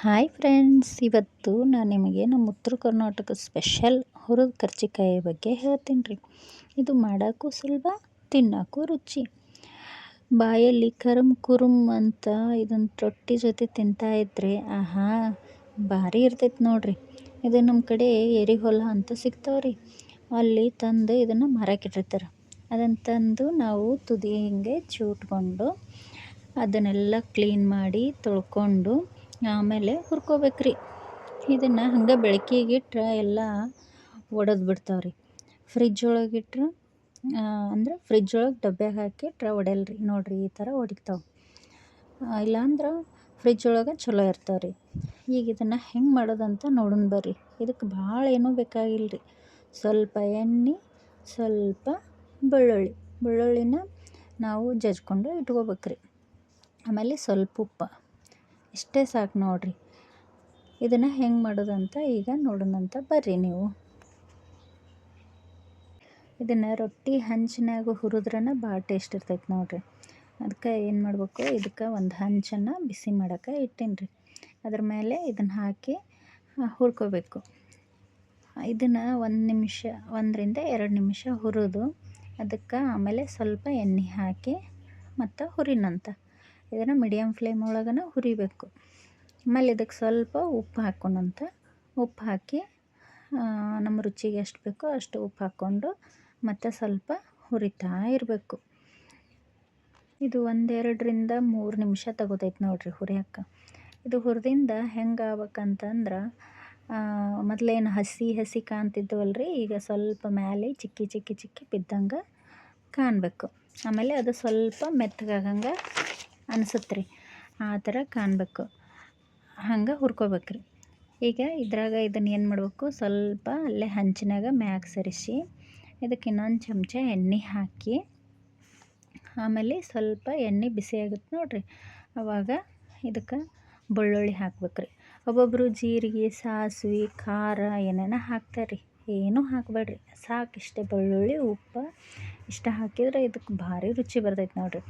Hi friends, ಇವತ್ತು ನಾನು ನಿಮಗೆ ನಮ್ಮ ಉತ್ತರ ಕರ್ನಾಟಕ ಸ್ಪೆಷಲ್ ಹುರಿದ ಕರ್ಜಿಕಾಯಿ ಬಗ್ಗೆ ಹೇಳ್ತೀನಿ ರೀ. ಇದು ಮಾಡೋಕ್ಕೂ ಸುಲಭ, ತಿನ್ನೋಕ್ಕೂ ರುಚಿ. ಬಾಯಲ್ಲಿ ಕರುಮ್ ಕುರುಮ್ ಅಂತ ಇದನ್ನು ರೊಟ್ಟಿ ಜೊತೆ ತಿಂತಾಯಿದ್ರೆ ಆಹಾ ಭಾರಿ ಇರ್ತೈತೆ ನೋಡ್ರಿ. ಇದು ನಮ್ಮ ಕಡೆ ಎರಿಹೊಲ ಅಂತ ಸಿಗ್ತಾವೆ ರೀ. ಅಲ್ಲಿ ತಂದು ಇದನ್ನು ಮಾರಕ್ಕಿಟ್ಟಿರ್ತಾರೆ. ಅದನ್ನು ತಂದು ನಾವು ತುದಿ ಹಿಂಗೆ ಚೂಟ್ಕೊಂಡು ಅದನ್ನೆಲ್ಲ ಕ್ಲೀನ್ ಮಾಡಿ ತೊಳ್ಕೊಂಡು ಆಮೇಲೆ ಹುರ್ಕೋಬೇಕು ರೀ. ಇದನ್ನು ಹಂಗೆ ಬೆಳಕಿಗೆ ಇಟ್ರೆ ಎಲ್ಲ ಒಡೆದು ಬಿಡ್ತಾವೆ ರೀ. ಫ್ರಿಜ್ ಒಳಗೆ ಇಟ್ರೆ ಅಂದ್ರೆ ಫ್ರಿಜ್ ಒಳಗೆ ಡಬ್ಬ್ಯಾಗ ಹಾಕಿಟ್ರೆ ಒಡೆಯಲ್ಲ ರೀ. ನೋಡಿರಿ ಈ ಥರ ಒಡಿತಾವೆ. ಇಲ್ಲಾಂದ್ರೆ ಫ್ರಿಜ್ ಒಳಗೆ ಚಲೋ ಇರ್ತಾವೆ ರೀ. ಈಗ ಇದನ್ನು ಹೆಂಗೆ ಮಾಡೋದಂತ ನೋಡೋಣ ಬರ್ರಿ. ಇದಕ್ಕೆ ಭಾಳ ಏನೂ ಬೇಕಾಗಿಲ್ಲ ರೀ. ಸ್ವಲ್ಪ ಎಣ್ಣೆ, ಸ್ವಲ್ಪ ಬೆಳ್ಳುಳ್ಳಿನ ನಾವು ಜಜ್ಕೊಂಡು ಇಟ್ಕೋಬೇಕು ರೀ. ಆಮೇಲೆ ಸ್ವಲ್ಪ ಉಪ್ಪು, ಇಷ್ಟೇ ಸಾಕು ನೋಡಿರಿ. ಇದನ್ನು ಹೆಂಗೆ ಮಾಡೋದಂತ ಈಗ ನೋಡೋಣಂತ ಬರ್ರಿ ನೀವು. ಇದನ್ನು ರೊಟ್ಟಿ ಹಂಚಿನಾಗ ಹುರಿದ್ರನ ಭಾಳ ಟೇಸ್ಟ್ ಇರ್ತೈತೆ ನೋಡಿರಿ. ಅದಕ್ಕೆ ಏನು ಮಾಡಬೇಕು, ಇದಕ್ಕೆ ಒಂದು ಹಂಚನ್ನು ಬಿಸಿ ಮಾಡೋಕೆ ಇಟ್ಟೀನಿ ರೀ. ಅದ್ರ ಮೇಲೆ ಇದನ್ನು ಹಾಕಿ ಹುರ್ಕೋಬೇಕು. ಇದನ್ನು 1-2 ನಿಮಿಷ ಹುರಿದು ಅದಕ್ಕೆ ಆಮೇಲೆ ಸ್ವಲ್ಪ ಎಣ್ಣೆ ಹಾಕಿ ಮತ್ತು ಹುರಿನಂತ ಇದನ್ನು ಮೀಡಿಯಮ್ ಫ್ಲೇಮ್ ಒಳಗನ ಹುರಿಬೇಕು. ಆಮೇಲೆ ಇದಕ್ಕೆ ಸ್ವಲ್ಪ ಉಪ್ಪು ಹಾಕೋಣಂತ. ಉಪ್ಪು ಹಾಕಿ ನಮ್ಮ ರುಚಿಗೆ ಎಷ್ಟು ಬೇಕೋ ಅಷ್ಟು ಉಪ್ಪು ಹಾಕ್ಕೊಂಡು ಮತ್ತು ಸ್ವಲ್ಪ ಹುರಿತಾ ಇರಬೇಕು. ಇದು 1-3 ನಿಮಿಷ ತಗೋತೈತೆ ನೋಡಿರಿ ಹುರಿಯೋಕೆ. ಇದು ಹುರಿದಿಂದ ಹೆಂಗೆ ಆಗ್ಬೇಕಂತಂದ್ರೆ ಮೊದಲೇನು ಹಸಿ ಕಾಣ್ತಿದ್ವಲ್ರಿ, ಈಗ ಸ್ವಲ್ಪ ಮೇಲೆ ಚಿಕ್ಕಿ ಬಿದ್ದಂಗೆ ಕಾಣಬೇಕು. ಆಮೇಲೆ ಅದು ಸ್ವಲ್ಪ ಮೆತ್ತಗಾಗಂಗೆ ಅನಿಸುತ್ತೆ ರೀ. ಆ ಥರ ಕಾಣಬೇಕು, ಹಂಗೆ ಹುರ್ಕೋಬೇಕ್ರಿ. ಈಗ ಇದ್ರಾಗ ಇದನ್ನು ಏನು ಮಾಡಬೇಕು, ಸ್ವಲ್ಪ ಅಲ್ಲೇ ಹಂಚಿನಾಗ ಮ್ಯಾಗ ಸರಿಸಿ ಇದಕ್ಕೆ ಇನ್ನೊಂದು ಚಮಚ ಎಣ್ಣೆ ಹಾಕಿ ಆಮೇಲೆ ಸ್ವಲ್ಪ ಎಣ್ಣೆ ಬಿಸಿ ಆಗುತ್ತೆ ನೋಡಿರಿ, ಆವಾಗ ಇದಕ್ಕೆ ಬೆಳ್ಳುಳ್ಳಿ ಹಾಕ್ಬೇಕ್ರಿ. ಒಬ್ಬೊಬ್ಬರು ಜೀರಿಗೆ, ಸಾಸಿವೆ, ಖಾರ ಏನೇನೋ ಹಾಕ್ತಾರೆ ರೀ. ಏನೂ ಹಾಕಬೇಡ್ರಿ, ಸಾಕು ಇಷ್ಟೇ ಬೆಳ್ಳುಳ್ಳಿ, ಉಪ್ಪು ಇಷ್ಟ ಹಾಕಿದ್ರೆ ಇದಕ್ಕೆ ಭಾರಿ ರುಚಿ ಬರ್ತೈತೆ ನೋಡಿರಿ.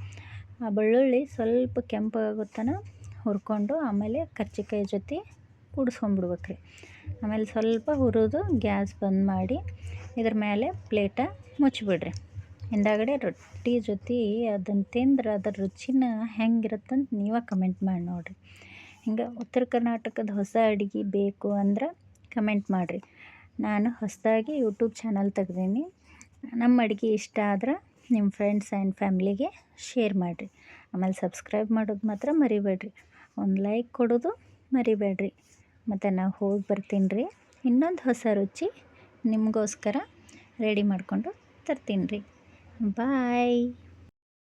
ಆ ಬೆಳ್ಳುಳ್ಳಿ ಸ್ವಲ್ಪ ಕೆಂಪಾಗೋತನ ಹುರ್ಕೊಂಡು ಆಮೇಲೆ ಕರ್ಜಿಕಾಯಿ ಜೊತೆ ಕೂಡಿಸ್ಕೊಂಬಿಡ್ಬೇಕ್ರಿ. ಆಮೇಲೆ ಸ್ವಲ್ಪ ಹುರಿದು ಗ್ಯಾಸ್ ಬಂದ್ ಮಾಡಿ ಇದ್ರ ಮೇಲೆ ಪ್ಲೇಟ ಮುಚ್ಚಿಬಿಡ್ರಿ. ಹಿಂದಾಗಡೆ ರೊಟ್ಟಿ ಜೊತೆ ಅದನ್ನು ತಿಂದ್ರೆ ಅದ್ರ ರುಚಿನ ಹೆಂಗಿರುತ್ತಂತ ನೀವೇ ಕಮೆಂಟ್ ಮಾಡಿ ನೋಡಿರಿ. ಹಿಂಗೆ ಉತ್ತರ ಕರ್ನಾಟಕದ ಹೊಸ ಅಡುಗೆ ಬೇಕು ಅಂದ್ರೆ ಕಮೆಂಟ್ ಮಾಡಿರಿ. ನಾನು ಹೊಸದಾಗಿ ಯೂಟ್ಯೂಬ್ ಚಾನಲ್ ತೆಗ್ದೀನಿ. ನಮ್ಮ ಅಡುಗೆ ಇಷ್ಟ ಆದ್ರೆ ನಿಮ್ಮ ಫ್ರೆಂಡ್ಸ್ ಆ್ಯಂಡ್ ಫ್ಯಾಮ್ಲಿಗೆ ಶೇರ್ ಮಾಡಿರಿ. ಆಮೇಲೆ ಸಬ್ಸ್ಕ್ರೈಬ್ ಮಾಡೋದು ಮಾತ್ರ ಮರಿಬೇಡ್ರಿ. ಒಂದು ಲೈಕ್ ಕೊಡೋದು ಮರಿಬೇಡ್ರಿ. ಮತ್ತು ನಾವು ಹೋಗಿ ಬರ್ತೀನಿ ರೀ. ಇನ್ನೊಂದು ಹೊಸ ರುಚಿ ನಿಮಗೋಸ್ಕರ ರೆಡಿ ಮಾಡಿಕೊಂಡು ತರ್ತೀನಿ ರೀ. ಬಾಯ್.